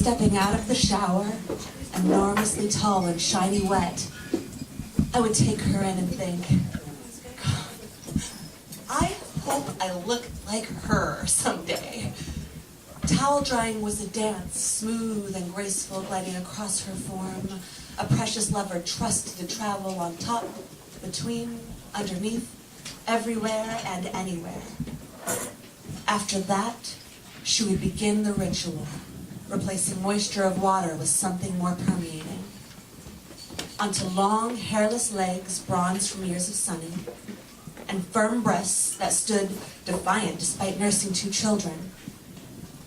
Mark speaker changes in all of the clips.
Speaker 1: stepping out of the shower, enormously tall and shiny wet, I would take her in and think, God, I hope I look like her someday. Towel drying was a dance, smooth and graceful, gliding across her form, a precious lover trusted to travel on top, between, underneath, everywhere and anywhere. After that, she would begin the ritual, replacing moisture of water with something more permeating. Onto long, hairless legs, bronzed from years of sunning, and firm breasts that stood defiant despite nursing 2 children.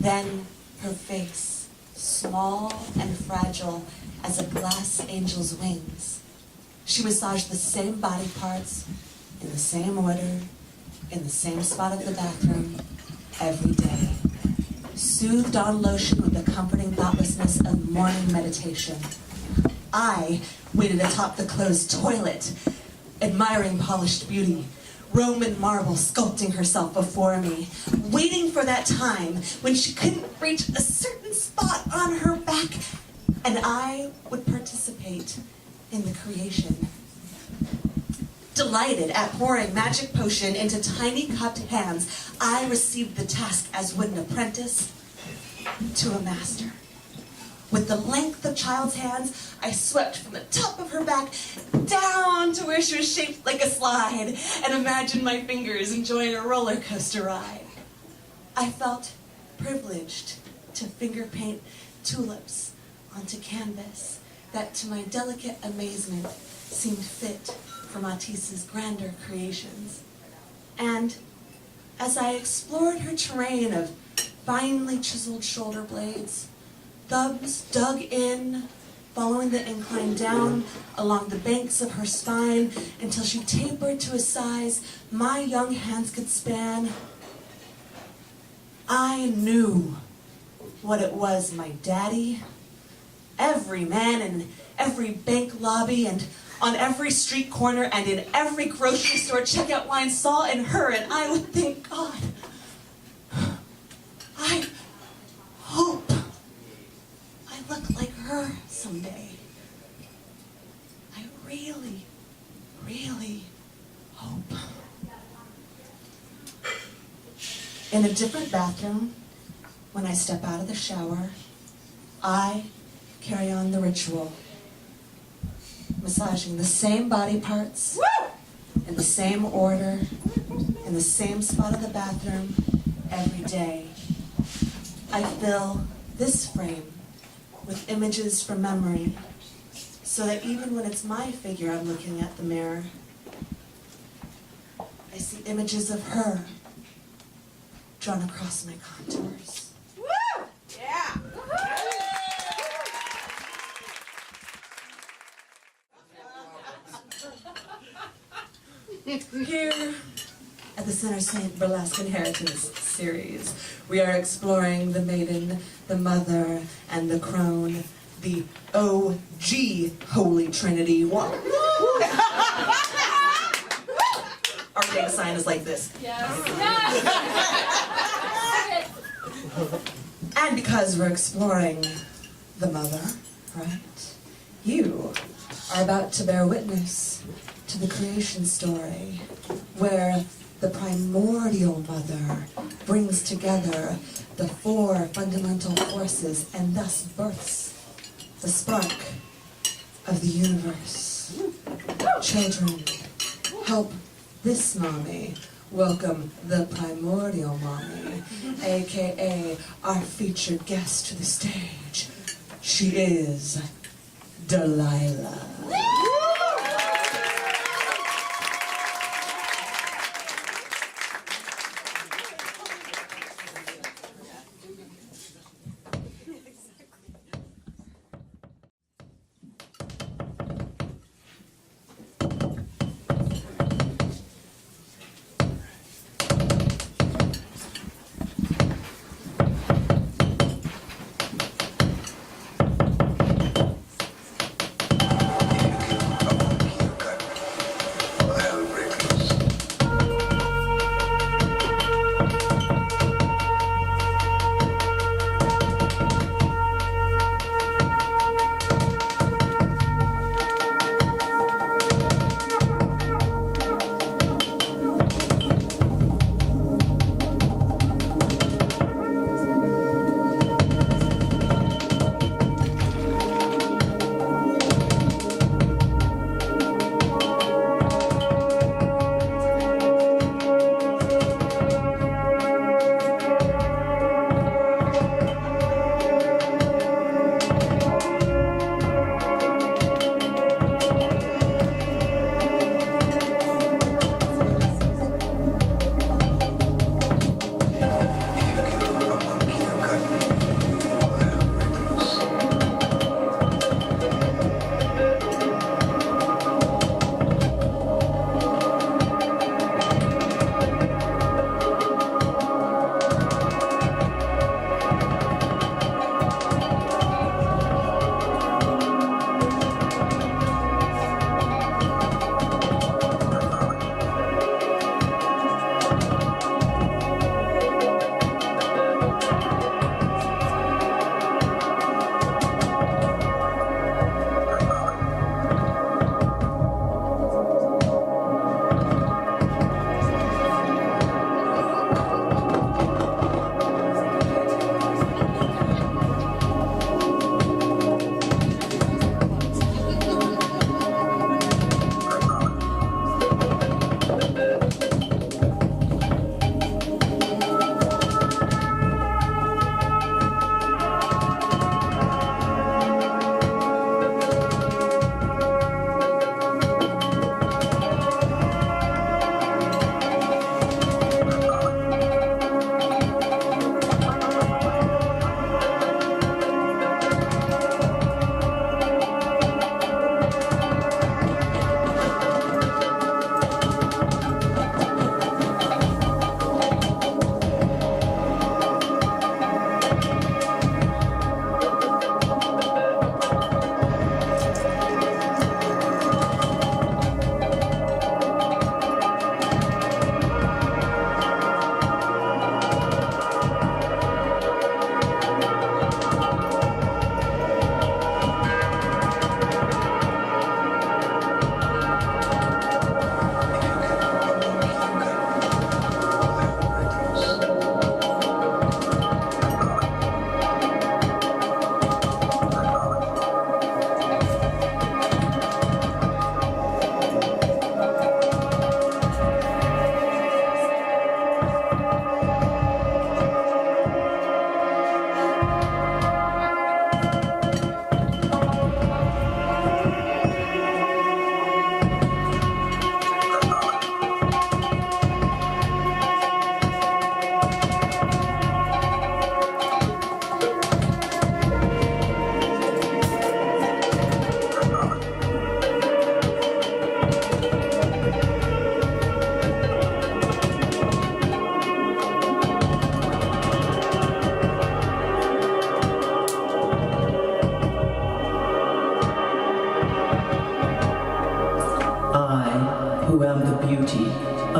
Speaker 1: Then her face, small and fragile as a glass angel's wings. She massaged the same body parts, in the same order, in the same spot of the bathroom, every day. Soothed on lotion with the comforting thoughtlessness of morning meditation. I waited atop the closed toilet, admiring polished beauty, Roman marble sculpting herself before me, waiting for that time when she couldn't reach a certain spot on her back, and I would participate in the creation. Delighted at pouring magic potion into tiny cupped hands, I received the task as would an apprentice to a master. With the length of child's hands, I swept from the top of her back down to where she was shaped like a slide and imagined my fingers enjoying a roller coaster ride. I felt privileged to finger paint tulips onto canvas that, to my delicate amazement, seemed fit for Matisse's grander creations. And as I explored her terrain of finely chiseled shoulder blades, thumbs dug in, following the incline down along the banks of her spine until she tapered to a size my young hands could span, I knew what it was my daddy, every man in every bank lobby and on every street corner and in every grocery store checkout line saw in her, and I would think, God, I hope I look like her someday. I really, really hope. In a different bathroom, when I step out of the shower, I carry on the ritual, massaging the same body parts, in the same order, in the same spot of the bathroom, every day. I fill this frame with images from memory, so that even when it's my figure I'm looking at the mirror, I see images of her drawn across my contours.
Speaker 2: Woo! Yeah!
Speaker 1: Here at the Sinner Saint Burlesque Inheritance series, we are exploring the Maiden, the Mother, and the Crone, the OG Holy Trinity. Our big sign is like this.
Speaker 2: Yes.
Speaker 1: And because we're exploring the Mother, right, you are about to bear witness to the creation story, where the primordial Mother brings together the 4 fundamental forces and thus births the spark of the universe. Children, help this mommy welcome the primordial mommy, aka our featured guest to the stage. She is Delilah.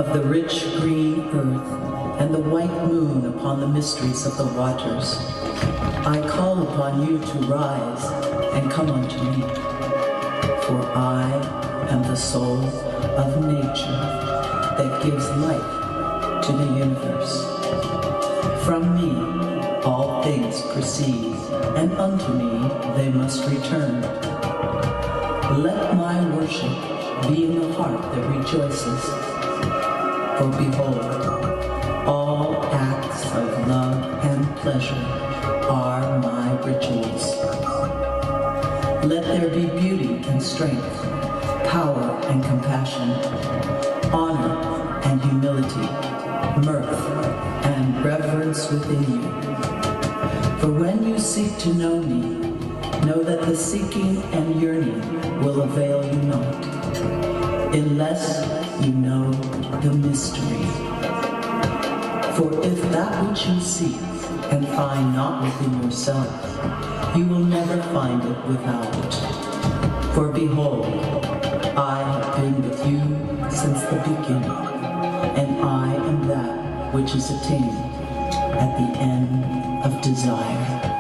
Speaker 2: of the rich green earth and the white moon upon the mysteries of the waters, I call upon you to rise and come unto me, for I am the soul of nature that gives life to the universe. From me all things proceed, and unto me they must return. Let my worship be in the heart that rejoices, for behold, all acts of love and pleasure are my rituals. Let there be beauty and strength, power and compassion, honor and humility, mirth and reverence within you. For when you seek to know me, know that the seeking and yearning will avail you not, unless you know the mystery. For if that which you seek and find not within yourself, you will never find it without. For behold, I have been with you since the beginning, and I am that which is attained at the end of desire.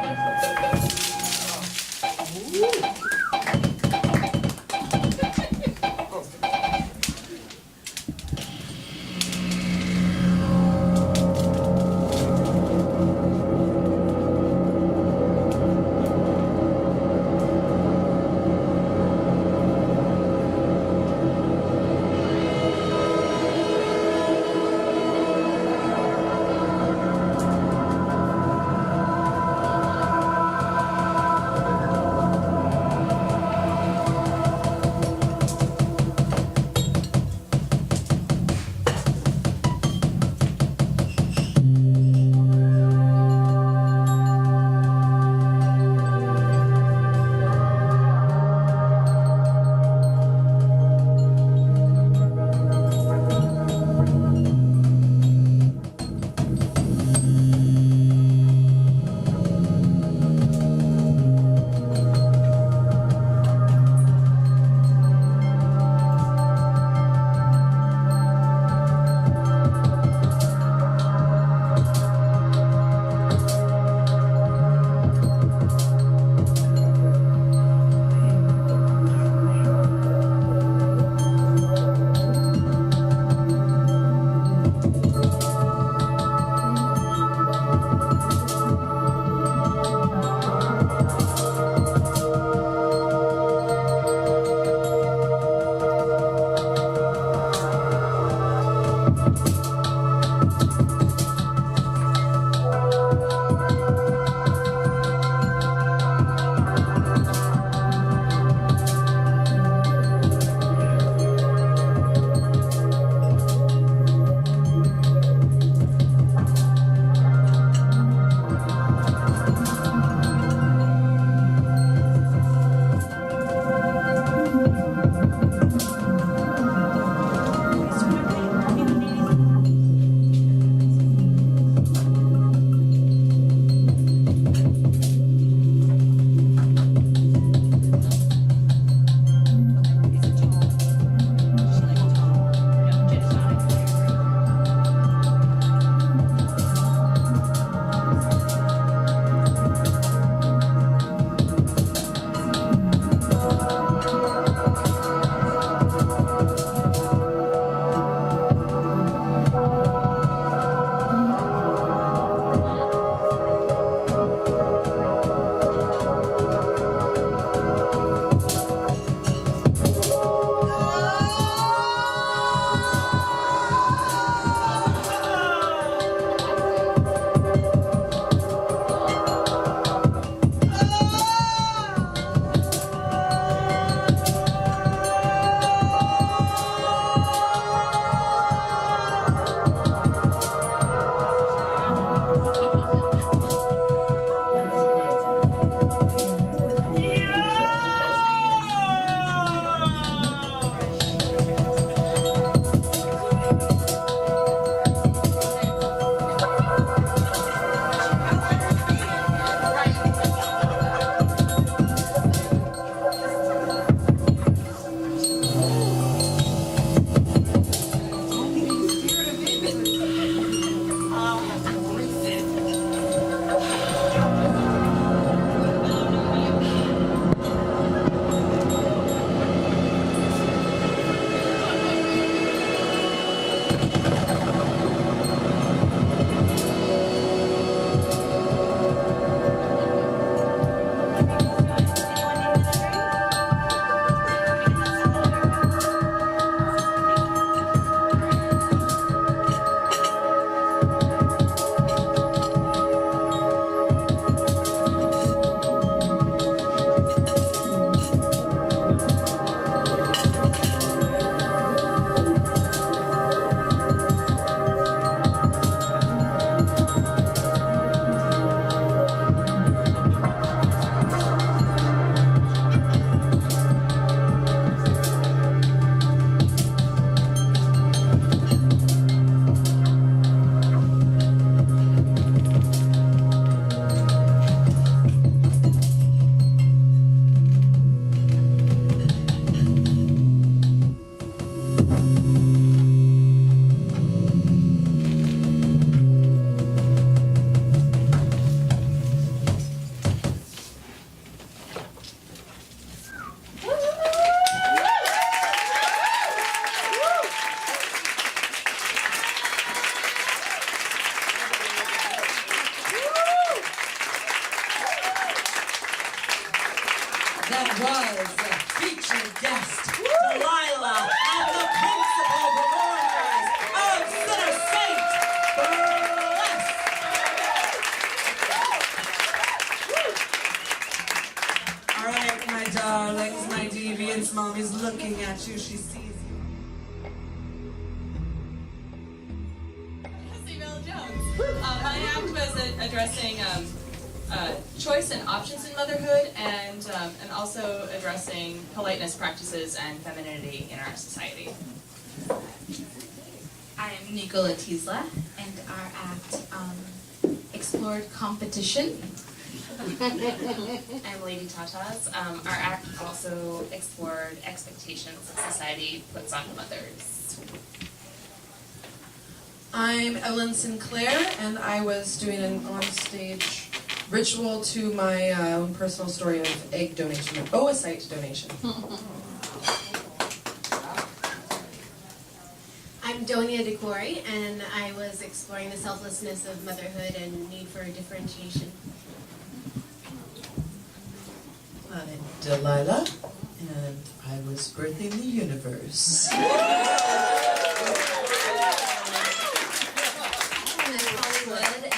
Speaker 1: was featured guest Delilah and the principal performers of Sinner Saint Burlesque. All right, my darlings, my deviants, mommy's looking at you. She sees you.
Speaker 3: My act was addressing choice and options in motherhood, and also addressing politeness practices and femininity in our society.
Speaker 4: I am Nicola Tisla, and our act explored competition.
Speaker 3: I'm Lady Tatas. Our act also explored expectations that society puts on mothers.
Speaker 5: I'm Ellen Sinclair, and I was doing an on-stage ritual to my own personal story of egg donation, oocyte donation.
Speaker 6: I'm Donia DeCory, and I was exploring the selflessness of motherhood and need for differentiation.
Speaker 2: I'm Delilah, and I was birthing the universe.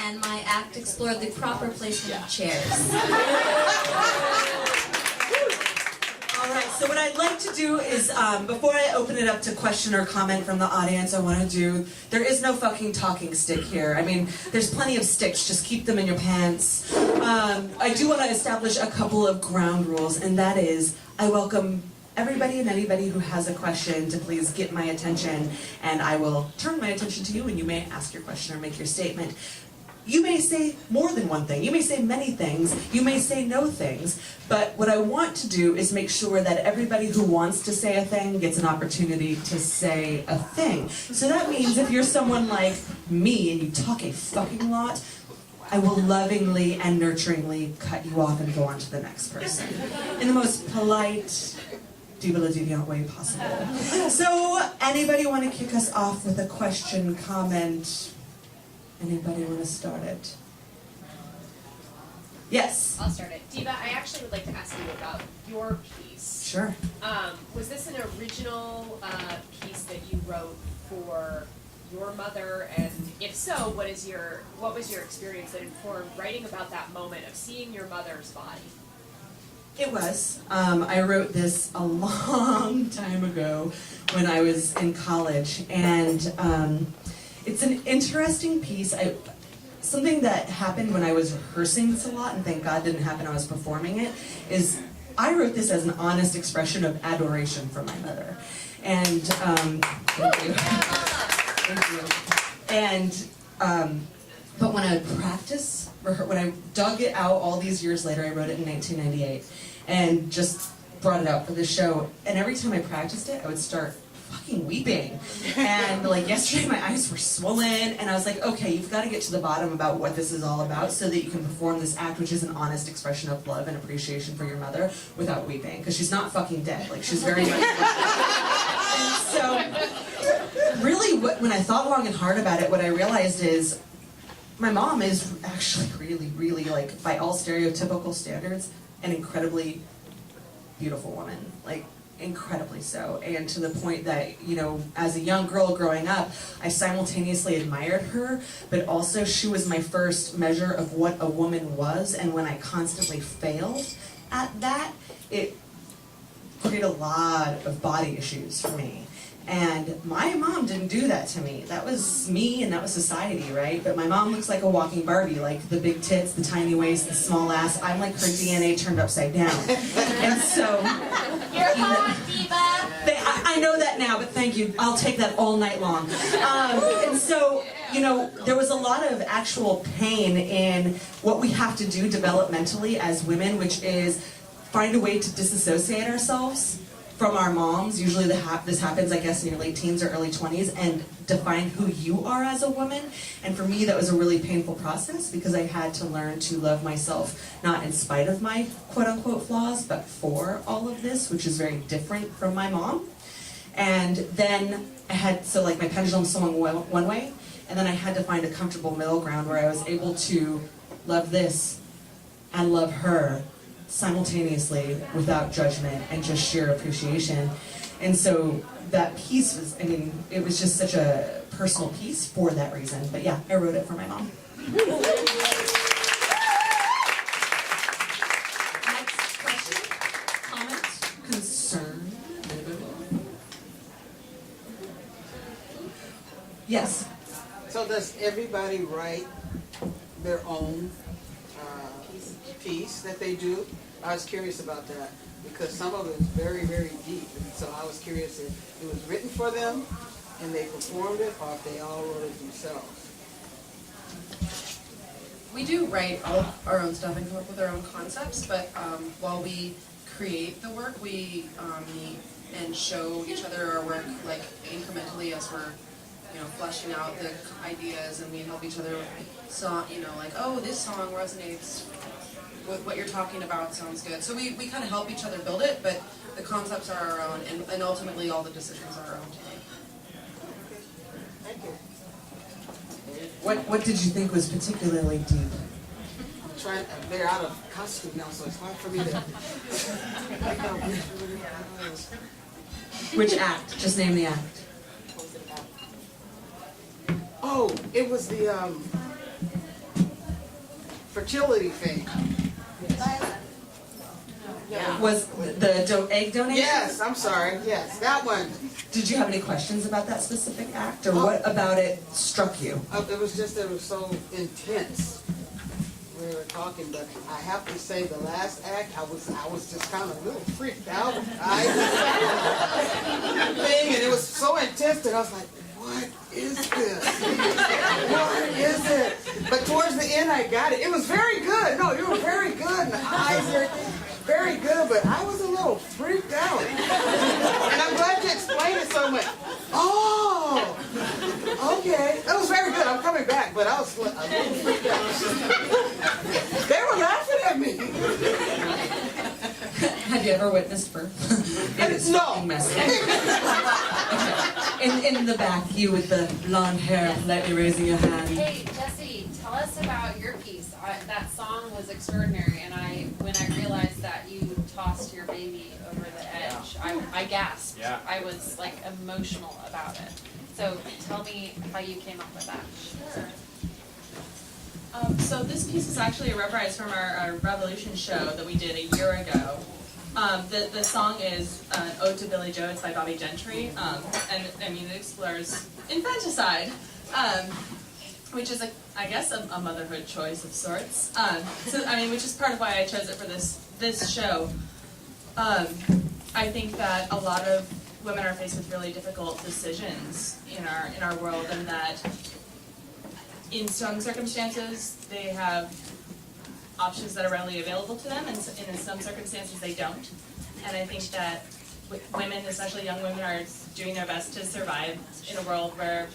Speaker 4: And my act explored the proper placement of chairs.
Speaker 1: All right, so what I'd like to do is, before I open it up to question or comment from the audience, I want to do, there is no fucking talking stick here. I mean, there's plenty of sticks, just keep them in your pants. I do want to establish a couple of ground rules, and that is, I welcome everybody and anybody who has a question to please get my attention, and I will turn my attention to you, and you may ask your question or make your statement. You may say more than one thing. You may say many things. You may say no things. But what I want to do is make sure that everybody who wants to say a thing gets an opportunity to say a thing. So that means if you're someone like me and you talk a fucking lot, I will lovingly and nurturingly cut you off and go on to the next person. In the most polite, Diva Deviant way possible. So, anybody want to kick us off with a question, comment? Anybody want to start it? Yes.
Speaker 7: I'll start it. Diva, I actually would like to ask you about your piece.
Speaker 1: Sure.
Speaker 7: Was this an original piece that you wrote for your mother? And if so, what was your experience that informed writing about that moment of seeing your mother's body?
Speaker 1: It was. I wrote this a long time ago when I was in college, and it's an interesting piece. Something that happened when I was rehearsing this a lot, and thank God didn't happen when I was performing it, is I wrote this as an honest expression of adoration for my mother. And, thank you. Thank you. And, but when I would practice, when I dug it out all these years later, I wrote it in 1998, and just brought it out for the show, and every time I practiced it, I would start fucking weeping. And like yesterday my eyes were swollen, and I was like, okay, you've got to get to the bottom about what this is all about so that you can perform this act, which is an honest expression of love and appreciation for your mother, without weeping, because she's not fucking dead. Like, she's very much and so really when I thought long and hard about it, what I realized is my mom is actually really, like, by all stereotypical standards, an incredibly beautiful woman. Like, incredibly so, and to the point that, you know, as a young girl growing up, I simultaneously admired her, but also she was my first measure of what a woman was, and when I constantly failed at that, it created a lot of body issues for me. And my mom didn't do that to me. That was me and that was society, right? But my mom looks like a walking Barbie, like the big tits, the tiny waist, the small ass. I'm like her DNA turned upside down. And so...
Speaker 4: You're hot, Diva!
Speaker 1: I know that now, but thank you. I'll take that all night long. And so, you know, there was a lot of actual pain in what we have to do developmentally as women, which is find a way to disassociate ourselves from our moms. Usually this happens, I guess, in your late teens or early 20s, and define who you are as a woman. And for me, that was a really painful process because I had to learn to love myself, not in spite of my quote-unquote flaws, but for all of this, which is very different from my mom. And then I had, so like my pendulum swung one way, and then I had to find a comfortable middle ground where I was able to love this and love her
Speaker 8: simultaneously without judgment and just sheer appreciation. And so that piece was, I mean, it was just such a personal piece for that reason. But yeah, I wrote it for my mom. Next question, comment, concern? Yes.
Speaker 9: So does everybody write their own piece that they do? I was curious about that because some of it is very, very deep. And so I was curious if it was written for them and they performed it or if they all wrote it themselves.
Speaker 5: We do write all of our own stuff and come up with our own concepts, but while we create the work, we meet and show each other our work like incrementally as we're fleshing out the ideas, and we help each other like, oh, this song resonates with what you're talking about, sounds good. So we kind of help each other build it, but the concepts are our own, and ultimately all the decisions are our own to make.
Speaker 9: Thank you.
Speaker 8: What did you think was particularly deep?
Speaker 9: They're out of costume now, so it's hard for me to.
Speaker 8: Which act? Just name the act.
Speaker 9: Oh, it was the fertility thing. Yeah.
Speaker 8: Was the egg donation?
Speaker 9: Yes, I'm sorry. Yes, that one.
Speaker 8: Did you have any questions about that specific act, or what about it struck you?
Speaker 9: It was so intense. We were talking, but I have to say the last act, I was just kind of a little freaked out. Thing, and it was so intense that I was like, what is this? What is it? But towards the end, I got it. It was very good. No, you were very good. And the eyes and everything, very good. But I was a little freaked out. And I'm glad you explained it so much. Oh, okay. That was very good. I'm coming back, but I was a little freaked out. They were laughing at me.
Speaker 8: Have you ever witnessed birth? It is fucking messy. In the back, you with the blonde hair, lightly raising your hand.
Speaker 10: Hey, Jesse, tell us about your piece. That song was extraordinary, and when I realized that you tossed your baby over the edge, I gasped.
Speaker 11: Yeah.
Speaker 10: I was like emotional about it. So tell me how you came up with that.
Speaker 3: Sure. So this piece is actually a reprise from our Revolution show that we did a year ago. The song is an ode to Billy Joe. It's by Bobby Gentry, and I mean it explores infanticide, which is I guess a motherhood choice of sorts. So I mean, which is part of why I chose it for this show. I think that a lot of women are faced with really difficult decisions in our world, and that in some circumstances they have options that are readily available to them, and in some circumstances they don't. And I think that women, especially young women, are doing their best to survive in a world where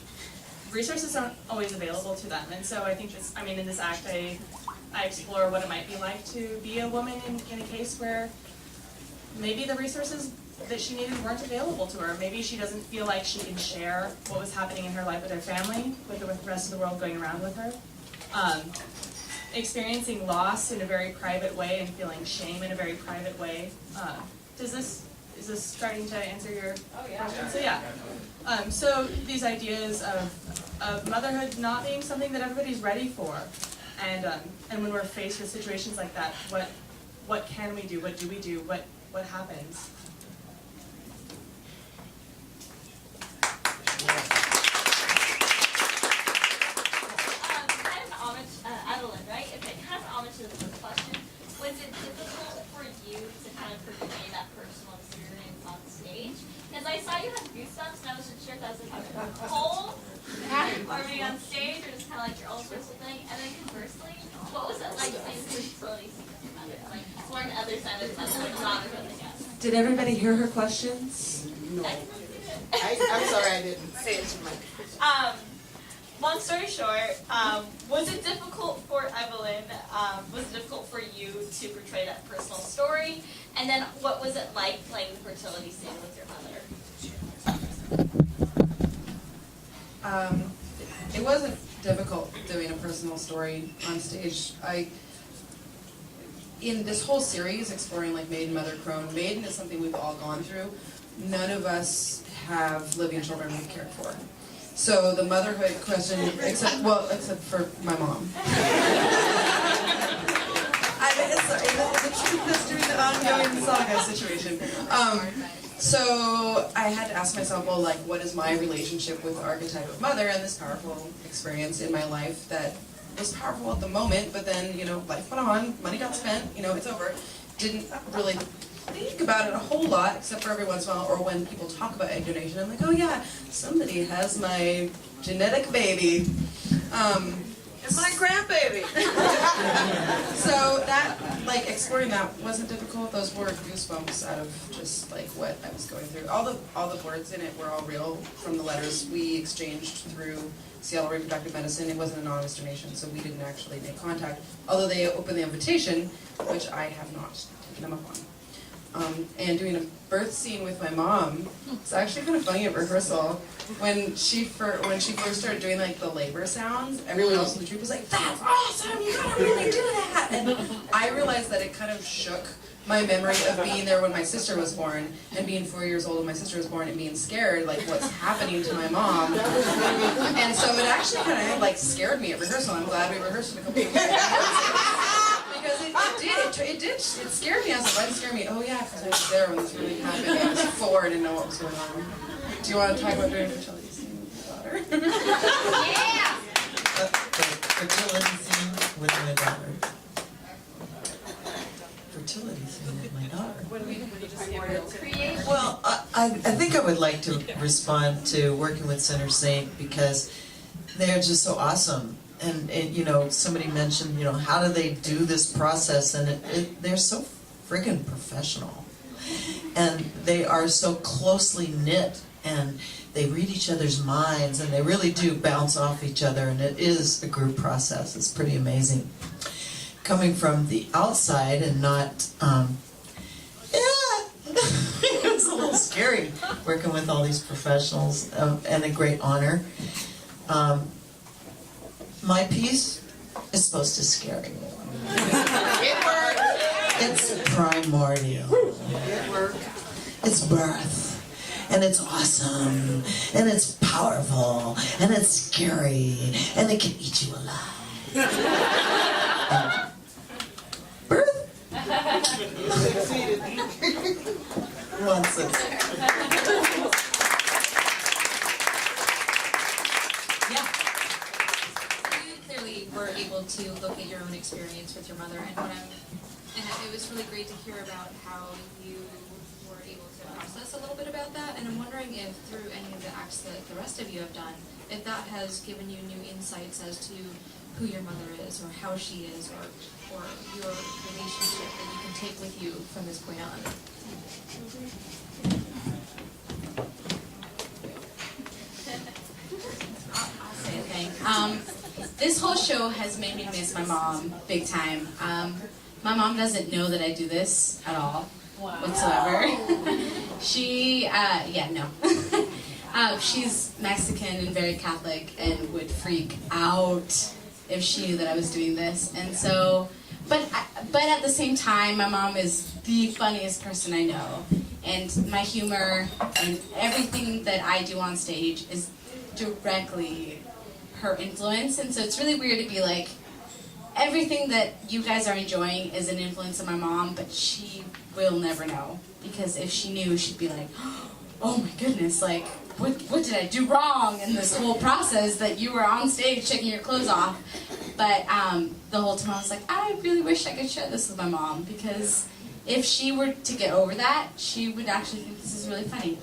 Speaker 3: resources aren't always available to them. And so I think in this act, I explore what it might be like to be a woman in a case where maybe the resources that she needed weren't available to her. Maybe she doesn't feel like she can share what was happening in her life with her family, with the rest of the world going around with her. Experiencing loss in a very private way and feeling shame in a very private way. Is this starting to answer your question? So yeah. So these ideas of motherhood not being something that everybody's ready for, and when we're faced with situations like that, what can we do? What do we do? What happens?
Speaker 12: Kind of homage, Adeline, right? Okay, kind of homage to the first question. Was it difficult for you to kind of portray that personal experience on stage? Because I saw you had goosebumps, and I wasn't sure if that was like a whole or maybe on stage, or just kind of like your own personal thing. And then conversely, what was it like playing fertility secret mother? Like exploring the other side of like motherhood, I guess.
Speaker 8: Did everybody hear her questions?
Speaker 9: No. I'm sorry I didn't say it to my.
Speaker 12: Long story short, was it difficult for Evelyn? Was it difficult for you to portray that personal story? And then, what was it like playing the fertility scene with your mother?
Speaker 5: It wasn't difficult doing a personal story on stage. in this whole series, exploring like Maiden, Mother, Crone, Maiden is something we've all gone through. None of us have living children we've cared for. So the motherhood question, except for my mom. The truth history, the ongoing saga situation. So I had to ask myself, well, like, what is my relationship with the archetype of mother and this powerful experience in my life that was powerful at the moment, but then, life went on, money got spent, it's over. Didn't really think about it a whole lot, except for every once in a while, or when people talk about egg donation, I'm like, oh yeah, somebody has my genetic baby.
Speaker 9: It's my grandbaby.
Speaker 5: So that, like, exploring that wasn't difficult. Those were goosebumps out of just like what I was going through. All the words in it were all real from the letters we exchanged through Seattle Reproductive Medicine. It wasn't an anonymous donation, so we didn't actually make contact. Although they opened the invitation, which I have not taken them up on. And doing a birth scene with my mom. It's actually kind of funny at rehearsal. When she first started doing like the labor sounds, everyone else in the troupe was like, "That's awesome! You gotta really do that!" And I realized that it kind of shook my memory of being there when my sister was born, and being 4 years old when my sister was born, and being scared, like what's happening to my mom. And so it actually kind of like scared me at rehearsal. I'm glad we rehearsed it a couple of times. Because it scared me. I was like, why did it scare me? Oh yeah, because I was there when this really happened. I was 4, I didn't know what was going on. Do you want to talk about doing fertility scene with your daughter?
Speaker 10: Yeah!
Speaker 11: Fertility scene with my daughter. Fertility scene with my daughter. Well, I think I would like to respond to working with Sinner Saint because they're just so awesome. And somebody mentioned, how do they do this process? And they're so friggin' professional. And they are so closely knit, and they read each other's minds, and they really do bounce off each other, and it is a group process. It's pretty amazing. Coming from the outside and not, it's a little scary working with all these professionals, and a great honor. My piece is supposed to scare you. It's primordial. It's birth. And it's awesome. And it's powerful. And it's scary. And it can eat you alive. And birth? Nonsense.
Speaker 4: Were able to look at your own experience with your mother, and it was really great to hear about how you were able to process a little bit about that. And I'm wondering if through any of the acts that the rest of you have done, if that has given you new insights as to who your mother is, or how she is, or your relationship that you can take with you from this point on. I'll say a thing. This whole show has made me miss my mom big time. My mom doesn't know that I do this at all, whatsoever. She, she's Mexican and very Catholic and would freak out if she knew that I was doing this. And so, but at the same time, my mom is the funniest person I know. And my humor and everything that I do on stage is directly her influence. And so it's really weird to be like, everything that you guys are enjoying is an influence of my mom, but she will never know. Because if she knew, she'd be like, oh my goodness, like, what did I do wrong in this whole process that you were on stage taking your clothes off? But the whole time I was like, I really wish I could share this with my mom, because if she were to get over that, she would actually think this is really funny.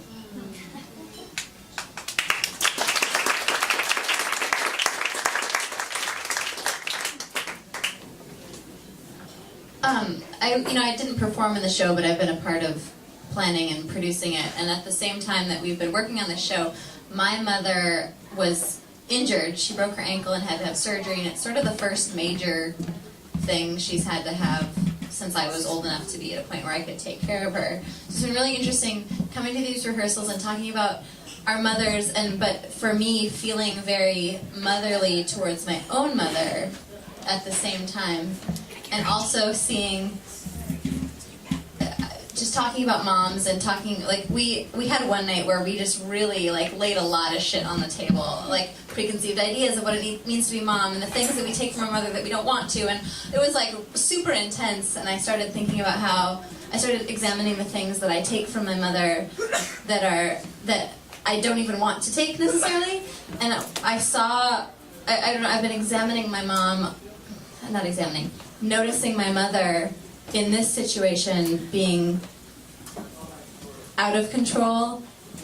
Speaker 13: I didn't perform in the show, but I've been a part of planning and producing it. And at the same time that we've been working on the show, my mother was injured. She broke her ankle and had to have surgery, and it's sort of the first major thing she's had to have since I was old enough to be at a point where I could take care of her. So it's been really interesting coming to these rehearsals and talking about our mothers, but for me, feeling very motherly towards my own mother at the same time. and also seeing, just talking about moms and talking, like we had one night where we just really like laid a lot of shit on the table, like preconceived ideas of what it means to be mom and the things that we take from our mother that we don't want to, and it was like super intense. And I started thinking about how I started examining the things that I take from my mother that I don't even want to take necessarily. And I saw, I don't know, I've been examining my mom, noticing my mother in this situation being out of control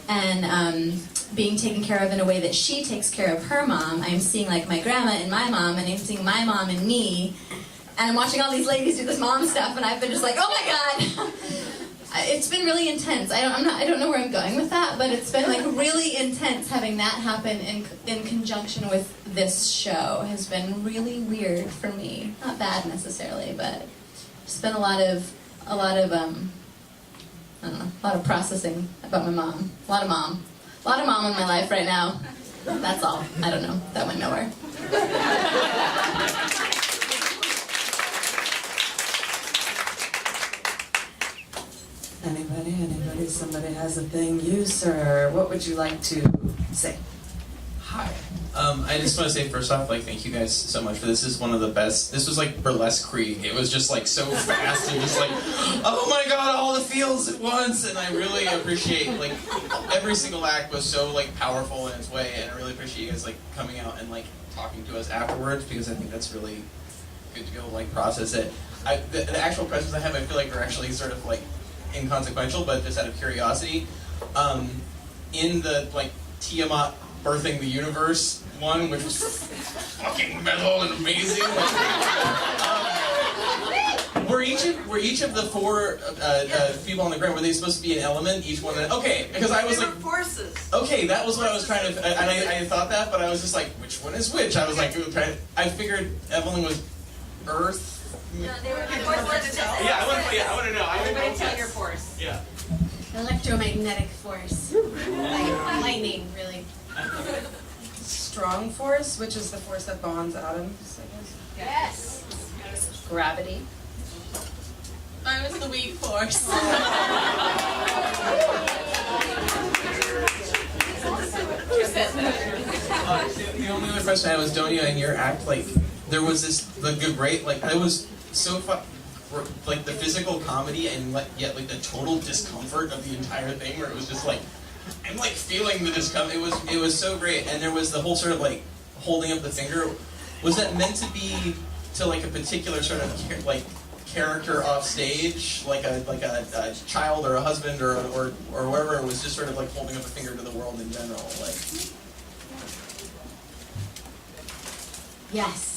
Speaker 13: and being taken care of in a way that she takes care of her mom. I'm seeing like my grandma in my mom, and I'm seeing my mom in me, and I'm watching all these ladies do this mom stuff, and I've been just like, oh my god. It's been really intense. I don't know where I'm going with that, but it's been like really intense having that happen in conjunction with this show. Has been really weird for me. Not bad necessarily, but it's been a lot of I don't know, a lot of processing about my mom. A lot of mom in my life right now. That's all. I don't know. That went nowhere.
Speaker 8: Anybody, somebody has a thing. You, sir, what would you like to say?
Speaker 14: Hi. I just want to say first off, like, thank you guys so much for this. This is one of the best. This was like burlesque. It was just like so fast and just like, oh my god, all the feels at once. And I really appreciate, like, every single act was so like powerful in its way, and I really appreciate you guys like coming out and like talking to us afterwards, because I think that's really good to go like process it. The actual questions I have, I feel like are actually sort of like inconsequential, but just out of curiosity, in the like Tiamat birthing the universe one, which was fucking metal and amazing. Were each of the four people on the ground, were they supposed to be an element? Each one? Okay, because I was like
Speaker 15: forces.
Speaker 14: Okay, that was what I was trying to. And I thought that, but I was just like, which one is which? I was like, I figured Evelyn was Earth.
Speaker 12: No, they were forces.
Speaker 14: Yeah, I want to know.
Speaker 7: Everybody tell your force.
Speaker 14: Yeah.
Speaker 6: Electromagnetic force. Like lightning, really.
Speaker 5: Strong force, which is the force that bonds atoms, I guess.
Speaker 7: Yes.
Speaker 5: Gravity.
Speaker 3: I was the weak force.
Speaker 7: Who says that?
Speaker 14: The only other question I had was, Donia, in your act, like, there was this, the great, like, I was so like, the physical comedy and yet, like, the total discomfort of the entire thing, where it was just, like, I'm, like, feeling the discomfort. It was so great, and there was the whole sort of, like, holding up the finger. Was that meant to be to, like, a particular sort of, like, character off stage, like a child or a husband or whatever? It was just sort of, like, holding up a finger to the world in general, like...
Speaker 6: Yes.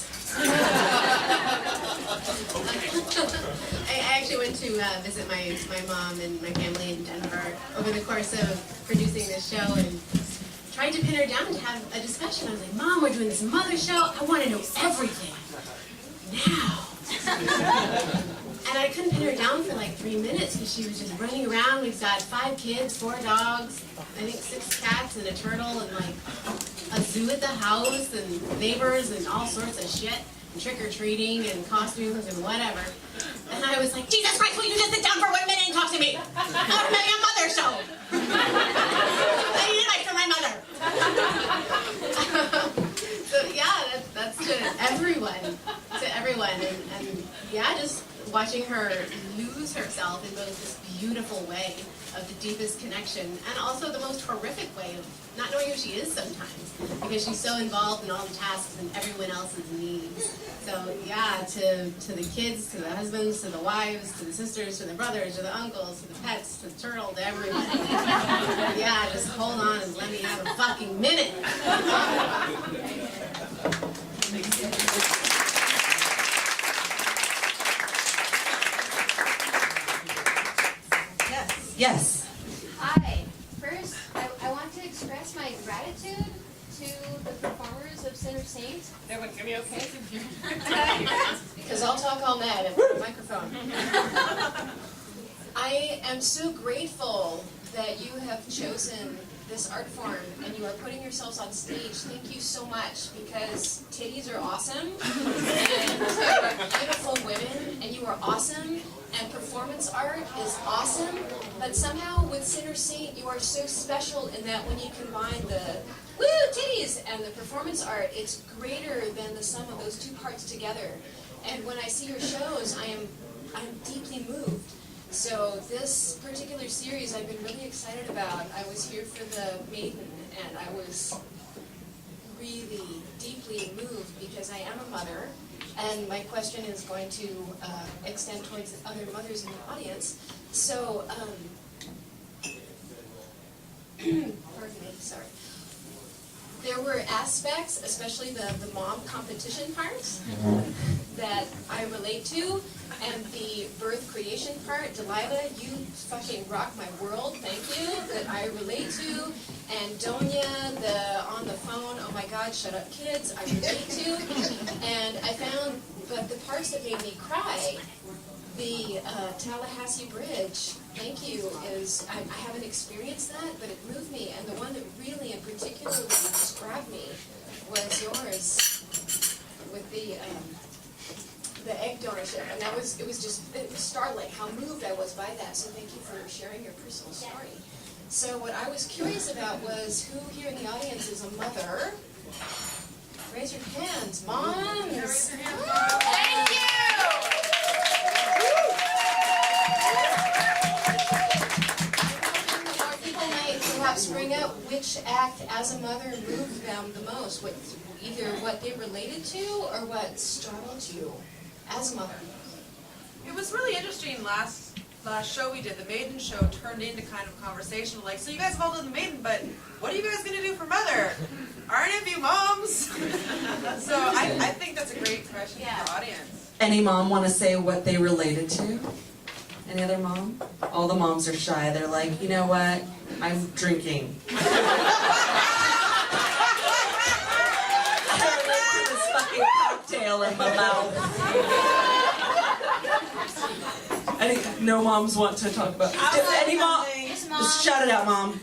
Speaker 6: I actually went to visit my mom and my family in Denver over the course of producing this show, and tried to pin her down to have a discussion. I was like, Mom, we're doing this mother show. I want to know everything now. And I couldn't pin her down for like 3 minutes because she was just running around. We've got 5 kids, 4 dogs, I think 6 cats and a turtle, and like a zoo at the house, and neighbors and all sorts of shit, and trick-or-treating and costumes and whatever. And I was like, Jesus Christ, will you just sit down for 1 minute and talk to me? I want to make a mother show. I need advice from my mother. So yeah, that's to everyone, and yeah, just watching her lose herself in both this beautiful way of the deepest connection, and also the most horrific way of not knowing who she is sometimes, because she's so involved in all the tasks and everyone else's needs. So yeah, to the kids, to the husbands, to the wives, to the sisters, to the brothers, to the uncles, to the pets, to the turtle, to everybody. Yeah, just hold on and let me have a fucking minute.
Speaker 8: Yes.
Speaker 16: Hi. First, I want to express my gratitude to the performers of Sinner Saint.
Speaker 7: Everyone, give me okay?
Speaker 17: Because I'll talk all night. I've got a microphone. I am so grateful that you have chosen this art form and you are putting yourselves on stage. Thank you so much, because titties are awesome and you're beautiful women are awesome, and performance art is awesome, but somehow with Sinner Saint, you are so special in that when you combine the woo titties and the performance art, it's greater than the sum of those two parts together. And when I see your shows, I'm deeply moved. So this particular series I've been really excited about. I was here for the Maiden, and I was really deeply moved because I am a mother, and my question is going to extend towards other mothers in the audience. So, pardon me, sorry. There were aspects, especially the mom competition part, that I relate to, and the birth creation part. Delilah, you fucking rock my world, thank you, that I relate to. And Donia, the on the phone, oh my god, shut up kids, I relate to. And I found, but the parts that made me cry, the Tallahassee Bridge, thank you, is, I haven't experienced that, but it moved me, and the one that really and particularly described me was yours, with the egg donorship, and it was startling how moved I was by that, so thank you for sharing your personal story. So what I was curious about was who here in the audience is a mother? Raise your hands, moms! Yeah, raise your hands, moms. Thank you! Perhaps bring up which act as a mother moved them the most, either what they related to or what startled you as a mother.
Speaker 5: It was really interesting last show we did, the Maiden show, turned into kind of conversation like, so you guys have all done the Maiden, but what are you guys going to do for Mother? Aren't any of you moms? So I think that's a great question for the audience.
Speaker 8: Any mom want to say what they related to? Any other mom? All the moms are shy. They're like, you know what? I'm drinking. I relate to this fucking cocktail in my mouth. No moms want to talk about. Any mom? Just shout it out, mom.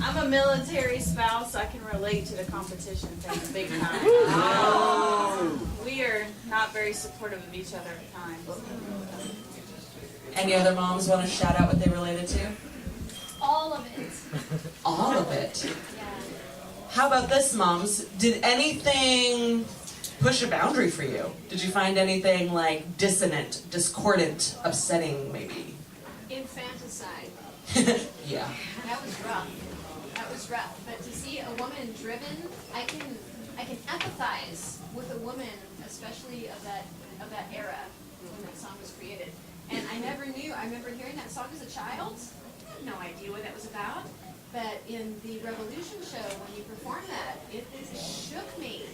Speaker 15: I'm a military spouse, so I can relate to the competition thing big time. We are not very supportive of each other at times.
Speaker 8: Any other moms want to shout out what they related to?
Speaker 16: All of it.
Speaker 8: All of it?
Speaker 16: Yeah.
Speaker 8: How about this, moms? Did anything push a boundary for you? Did you find anything like dissonant, discordant, upsetting, maybe?
Speaker 16: Infanticide.
Speaker 8: Yeah.
Speaker 16: That was rough. That was rough. But to see a woman driven, I can empathize with a woman, especially of that era when that song was created. And I never knew. I remember hearing that song as a child. I had no idea what that was about. But in the Revolution show, when you performed that, it shook me.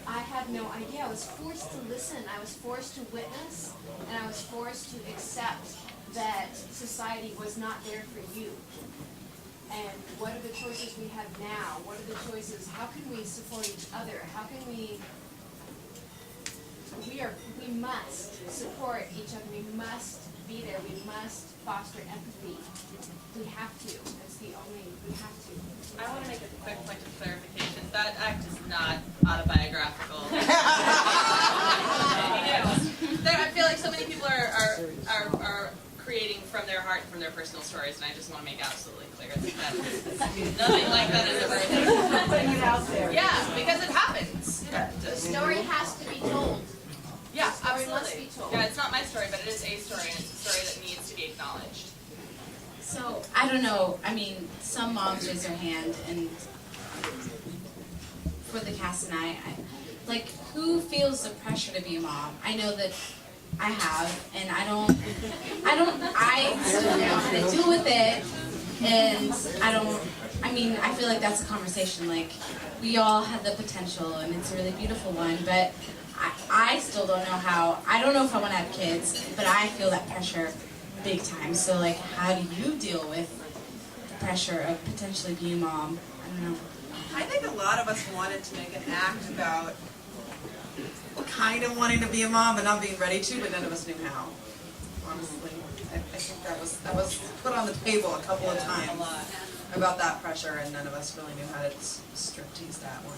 Speaker 16: I had no idea. I was forced to listen. I was forced to witness, and I was forced to accept that society was not there for you. And what are the choices we have now? What are the choices? How can we support each other? How can we must support each other. We must be there. We must foster empathy. We have to. That's the only, we have to.
Speaker 3: I want to make a quick point of clarification. That act is not autobiographical. I feel like so many people are creating from their heart, from their personal stories, and I just want to make absolutely clear that nothing like that has ever happened.
Speaker 15: Putting it out there.
Speaker 3: Yeah, because it happens.
Speaker 16: The story has to be told.
Speaker 3: Yeah,
Speaker 16: The story
Speaker 3: absolutely.
Speaker 16: must be told.
Speaker 3: Yeah, it's not my story, but it is a story, and it's a story that needs to be acknowledged.
Speaker 4: So, I don't know, I mean, some moms raise their hand, and for the cast and I, like, who feels the pressure to be a mom? I know that I have, and I still don't know how to deal with it, and I feel like that's a conversation, like, we all have the potential, and it's a really beautiful one, but I still don't know I don't know if I want to have kids, but I feel that pressure big time. So, like, how do you deal with the pressure of potentially being a mom? I don't know.
Speaker 5: I think a lot of us wanted to make an act about kind of wanting to be a mom and not being ready to, but none of us knew how. Honestly, I think that was put on the table a couple of times about that pressure, and none of us really knew how to striptease that one.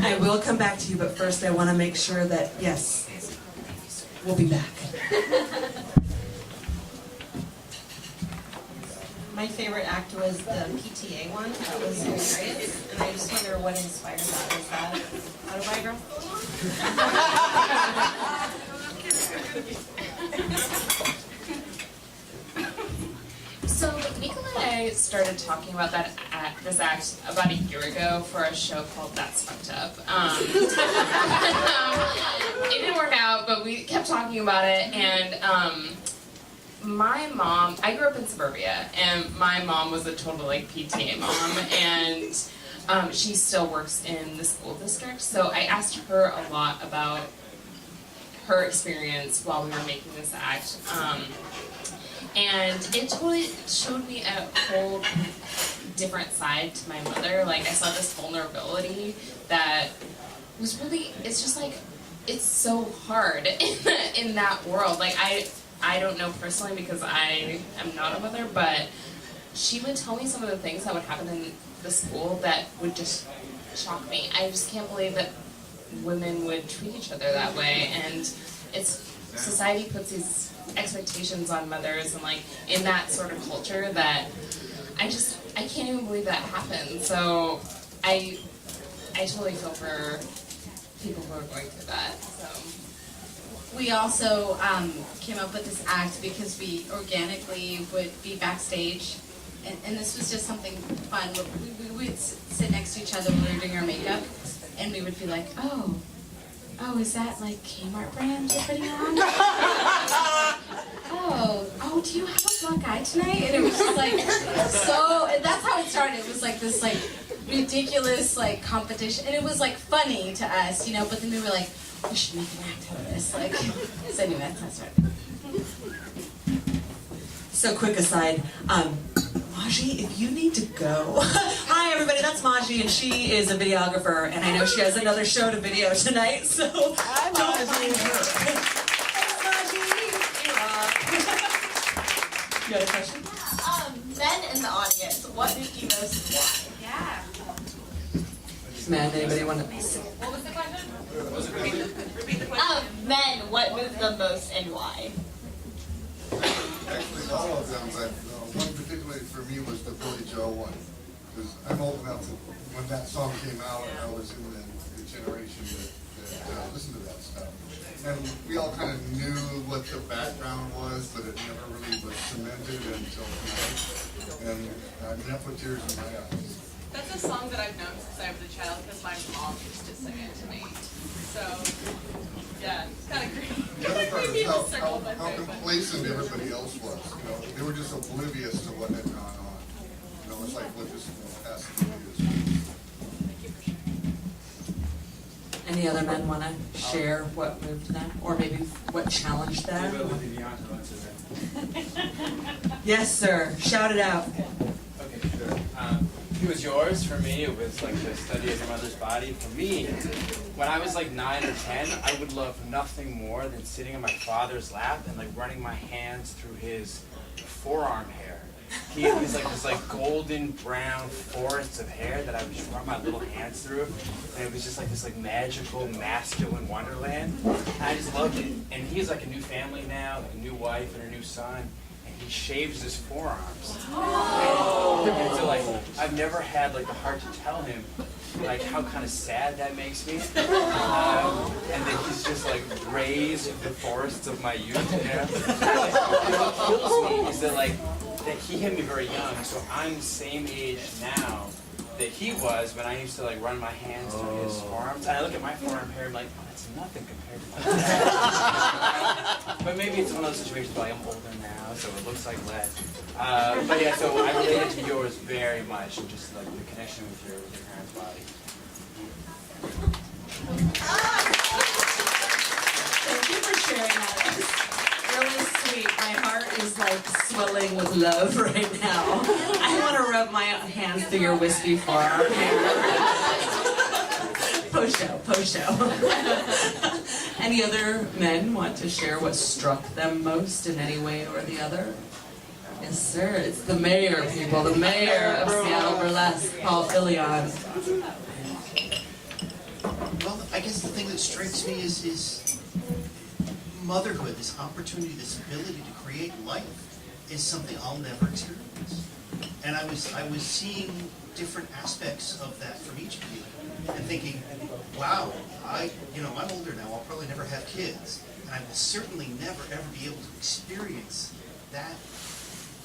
Speaker 8: I will come back to you, but first I want to make sure that, yes, we'll be back.
Speaker 18: My favorite act was the PTA one. That was hilarious, and I just wonder what inspired that. Was that autobiographical?
Speaker 3: So Nicola and I started talking about this act about a year ago for a show called That's Fucked Up. It didn't work out, but we kept talking about it, and my mom, I grew up in suburbia, and my mom was a total PTA mom, and she still works in the school district, so I asked her a lot about her experience while we were making this act. And it totally showed me a whole different side to my mother. I saw this vulnerability that was really, it's just it's so hard in that world. I don't know personally because I am not a mother, but she would tell me some of the things that would happen in the school that would just shock me. I just can't believe that women would treat each other that way, and society puts these expectations on mothers and in that sort of culture that I can't even believe that happened. So I totally feel for people who are going through that. So
Speaker 4: we also came up with this act because we organically would be backstage, and this was just something fun. We would sit next to each other when we were doing our makeup, and we would be like, oh, is that Kmart brand you're putting on? oh, do you have a black eye tonight? And it was just and that's how it started. It was this ridiculous competition, and it was funny to us, but then we were we should make an act out of this. So anyway, that's how it started.
Speaker 8: So quick aside, Maji, if you need to go. Hi everybody, that's Maji, and she is a videographer, and I know she has another show to video tonight, so
Speaker 9: hi,
Speaker 8: don't mind her. You got a question?
Speaker 12: Men in the audience, what moved you most and why?
Speaker 7: Yeah.
Speaker 8: Man, anybody want to?
Speaker 7: What was the question?
Speaker 12: Repeat the question. Men, what moved them most and why?
Speaker 19: Actually, all of them, but one particularly for me was the Billy Joel one. Because I'm old enough to, when that song came out, I was in the generation that listened to that stuff. And we all kind of knew what the background was, but it never really was cemented until tonight. And that put tears in my eyes.
Speaker 3: That's a song that I've known since I was a child because my mom used to sing it to me. So, yeah, it's kind of great.
Speaker 19: The other part is how complacent everybody else was. They were just oblivious to what had gone on. It's like what just passed through years.
Speaker 8: Any other men want to share what moved them, or maybe what challenged them? Yes, sir. Shout it out.
Speaker 20: Okay, sure. It was yours. For me, it was the study of your mother's body. For me, when I was 9 or 10, I would love nothing more than sitting in my father's lap and running my hands through his forearm hair. He had this golden brown forests of hair that I would just run my little hands through, and it was just this magical masculine wonderland. And I just loved it. And he's a new family now, a new wife and a new son. He shaves his forearms. And so I've never had the heart to tell him how kind of sad that makes me. And that he's just raised the forests of my youth. And what kills me is that he hit me very young, so I'm the same age now that he was when I used to run my hands through his forearms. And I look at my forearm hair and I'm oh, that's nothing compared to that. But maybe it's one of those situations where I'm older now, so it looks like lead. But yeah, so I related to yours very much, and just the connection with your parents' body.
Speaker 8: Thank you for sharing that. Really sweet. My heart is swelling with love right now. I want to rub my hands through your wispy forearm hair. Post show. Any other men want to share what struck them most in any way or the other? Yes, sir. It's the mayor, people. The mayor of Seattle Burlesque, Paul Filion.
Speaker 21: what strikes me is motherhood, this opportunity, this ability to create life is something I'll never experience. And I was seeing different aspects of that from each of you and thinking, wow, I'm older now, I'll probably never have kids. And I will certainly never ever be able to experience that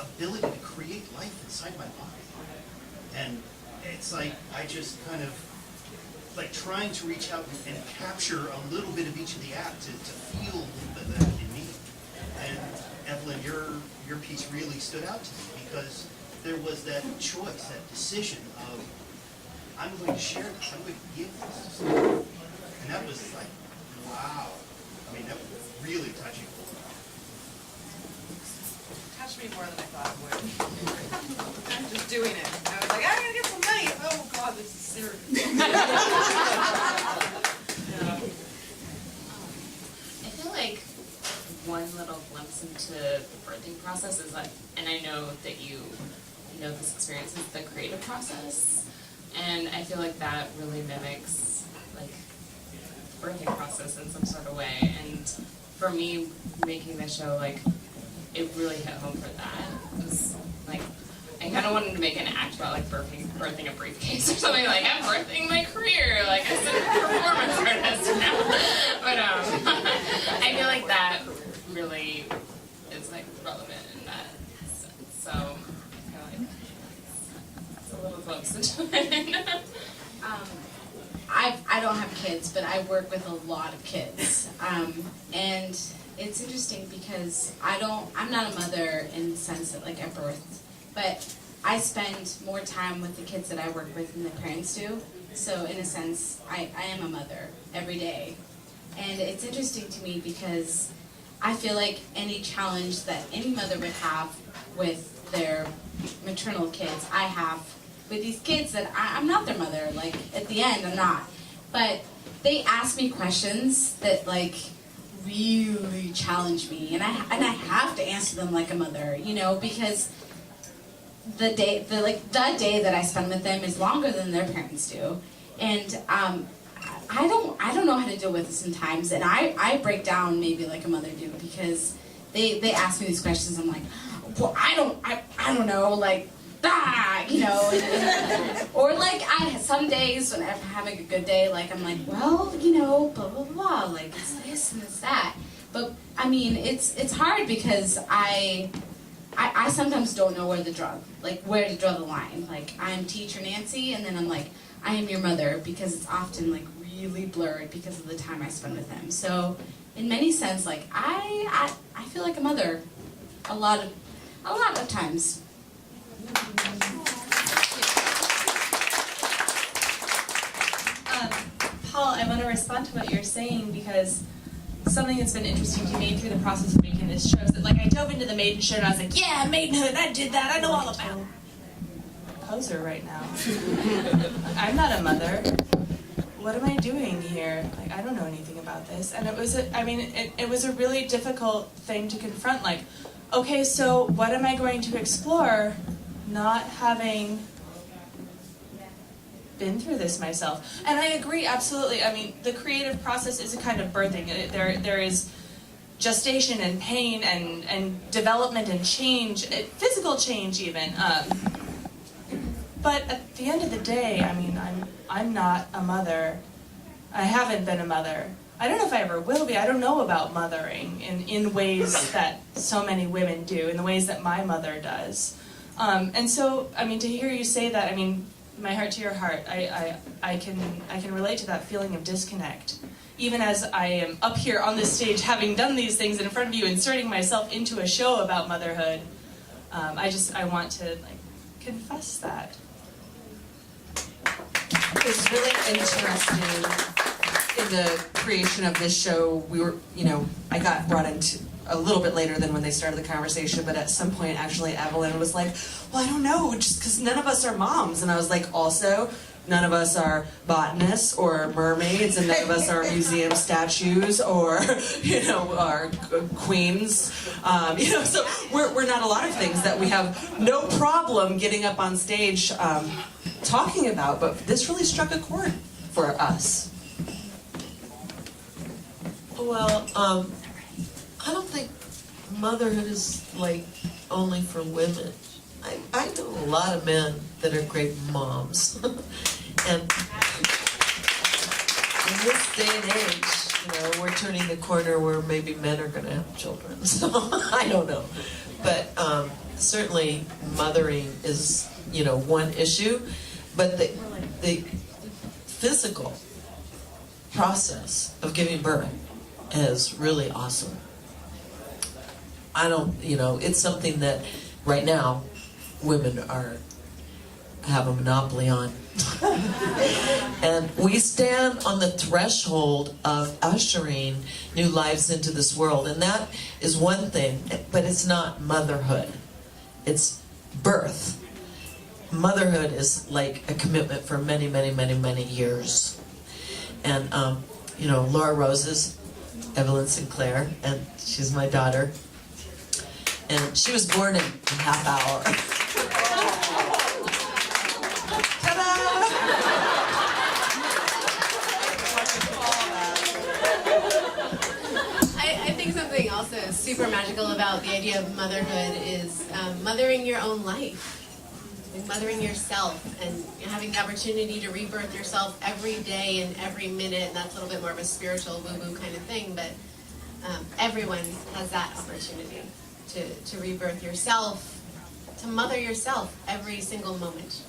Speaker 21: ability to create life inside my body. And it's like, I just kind of, like trying to reach out and capture a little bit of each of the acts to feel a little bit of that in me. And Evelyn, your piece really stood out to me because there was that choice, that decision of, I'm going to share this, I'm going to give this to someone. And that was like, wow. I mean, that was really touching.
Speaker 5: Touched me more than I thought it would. I'm just doing it. I was like, I'm gonna get some money. Oh God, this is serious.
Speaker 4: I feel like one little glimpse into the birthing process is that, and I know that you know this experience is the creative process, and I feel like that really mimics like the birthing process in some sort of way. And for me, making the show, like, it really hit home for that. It was like, I kind of wanted to make an act about like birthing a briefcase or something, like I'm birthing my career, like as a performance artist now. But I feel like that really is like relevant in that sense. So I feel like it's a little close into it. I don't have kids, but I work with a lot of kids, and it's interesting because I'm not a mother in the sense that like I birthed, but I spend more time with the kids that I work with than the parents do. So in a sense, I am a mother every day. And it's interesting to me because I feel like any challenge that any mother would have with their maternal kids, I have with these kids that I'm not their mother. Like at the end, I'm not. But they ask me questions that like really challenge me, and I have to answer them like a mother, you know, because the day that I spend with them is longer than their parents do, and I don't know how to deal with it sometimes, and I break down maybe like a mother do because they ask me these questions. I'm like, well, I don't know, like. You know, or like some days when I'm having a good day, like I'm like, well, you know, blah blah blah, like it's this and it's that. But I mean, it's hard because I sometimes don't know where to draw the line. Like I'm teacher Nancy, and then I'm like, I am your mother, because it's often like really blurred because of the time I spend with them. So in many sense, like I feel like a mother a lot of times.
Speaker 3: Paul, I want to respond to what you're saying because something that's been interesting to me through the process of making this show is that, like, I dove into the Maiden show and I was like, yeah, Maidenhood, I did that, I know all about it. Poser right now. I'm not a mother. What am I doing here? Like, I don't know anything about this. And it was, it was a really difficult thing to confront. Like, okay, so what am I going to explore not having been through this myself? And I agree, absolutely. I mean, the creative process is a kind of birthing. There is gestation and pain and development and change, physical change even. But at the end of the day, I mean, I'm not a mother. I haven't been a mother. I don't know if I ever will be. I don't know about mothering in ways that so many women do, in the ways that my mother does. And so, I mean, to hear you say that, I mean, my heart to your heart, I can relate to that feeling of disconnect. Even as I am up here on this stage, having done these things in front of you, inserting myself into a show about motherhood, I want to like confess that.
Speaker 8: It's really interesting in the creation of this show. We were, I got brought into a little bit later than when they started the conversation, but at some point actually Evelyn was like, well, I don't know, just because none of us are moms. And I was like, also, none of us are botanists or mermaids, and none of us are museum statues or, are queens. So we're not a lot of things that we have no problem getting up on stage talking about, but this really struck a chord for us.
Speaker 11: Well, I don't think motherhood is like only for women. I know a lot of men that are great moms. And in this day and age, we're turning the corner where maybe men are going to have children. So I don't know. But certainly mothering is, one issue. But the physical process of giving birth is really awesome. It's something that right now women have a monopoly on. And we stand on the threshold of ushering new lives into this world, and that is one thing, but it's not motherhood. It's birth. Motherhood is like a commitment for many, many, many, many years. And Laura Rose's Evelyn Sinclair, and she's my daughter. And she was born in a half hour.
Speaker 6: I think something also super magical about the idea of motherhood is mothering your own life. And mothering yourself and having the opportunity to rebirth yourself every day and every minute. And that's a little bit more of a spiritual woo-woo kind of thing, but everyone has that opportunity to rebirth yourself, to mother yourself every single moment.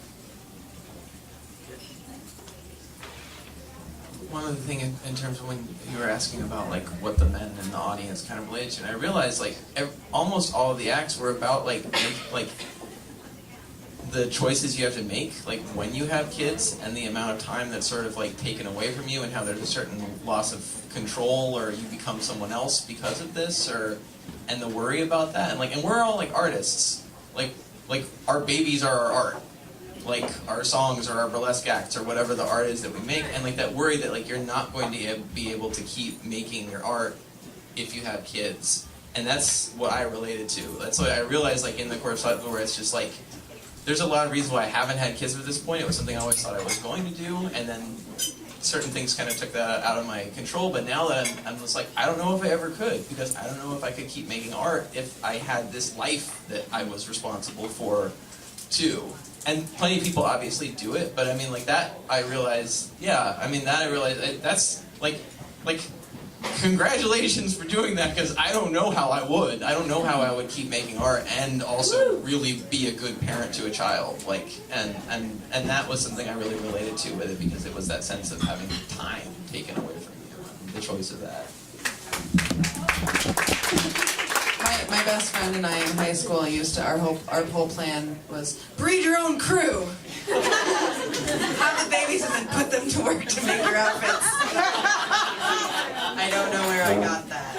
Speaker 14: One of the things in terms of when you were asking about like what the men in the audience kind of related to, and I realized like almost all of the acts were about like the choices you have to make, like when you have kids, and the amount of time that's sort of like taken away from you, and how there's a certain loss of control, or you become someone else because of this, and the worry about that, and we're all like artists, like our babies are our art, like our songs or our burlesque acts or whatever the art is that we make, and like that worry that like you're not going to be able to keep making your art if you have kids, and that's what I related to. That's what I realized like in the course of where it's just like, there's a lot of reasons why I haven't had kids at this point. It was something I always thought I was going to do, and then certain things kind of took that out of my control. But now that I'm just like, I don't know if I ever could, because I don't know if I could keep making art if I had this life that I was responsible for too. And plenty of people obviously do it, but I mean like that I realized, that's like congratulations for doing that, because I don't know how I would. I don't know how I would keep making art and also really be a good parent to a child. And that was something I really related to with it, because it was that sense of having time taken away from you, the choice of that.
Speaker 8: My best friend and I in high school used to, our whole plan was breed your own crew. Have the babies and then put them to work to make your outfits. I don't know where I got that.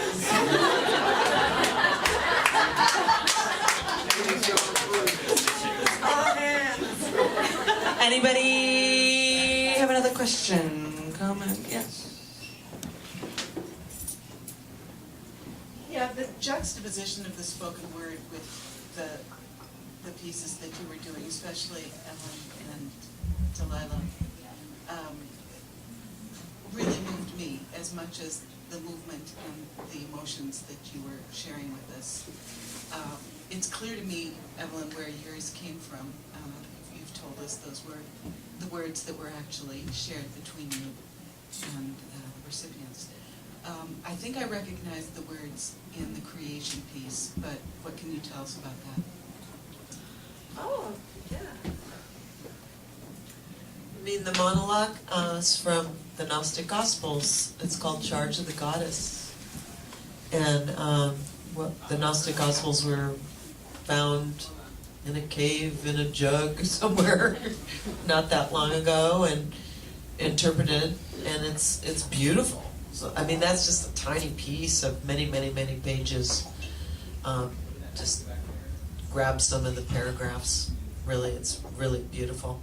Speaker 8: All hands. Anybody have another question, comment? Yes.
Speaker 2: Yeah, the juxtaposition of the spoken word with the pieces that you were doing, especially Evelyn and Delilah, really moved me as much as the movement and the emotions that you were sharing with us. It's clear to me, Evelyn, where yours came from. You've told us those were the words that were actually shared between you and the recipients. I think I recognize the words in the creation piece, but what can you tell us about that?
Speaker 11: Oh, yeah. I mean, the monologue is from the Gnostic Gospels. It's called Charge of the Goddess. And the Gnostic Gospels were found in a cave, in a jug somewhere not that long ago, and interpreted, and it's beautiful. So, I mean, that's just a tiny piece of many, many, many pages. Just grab some of the paragraphs. Really, it's really beautiful.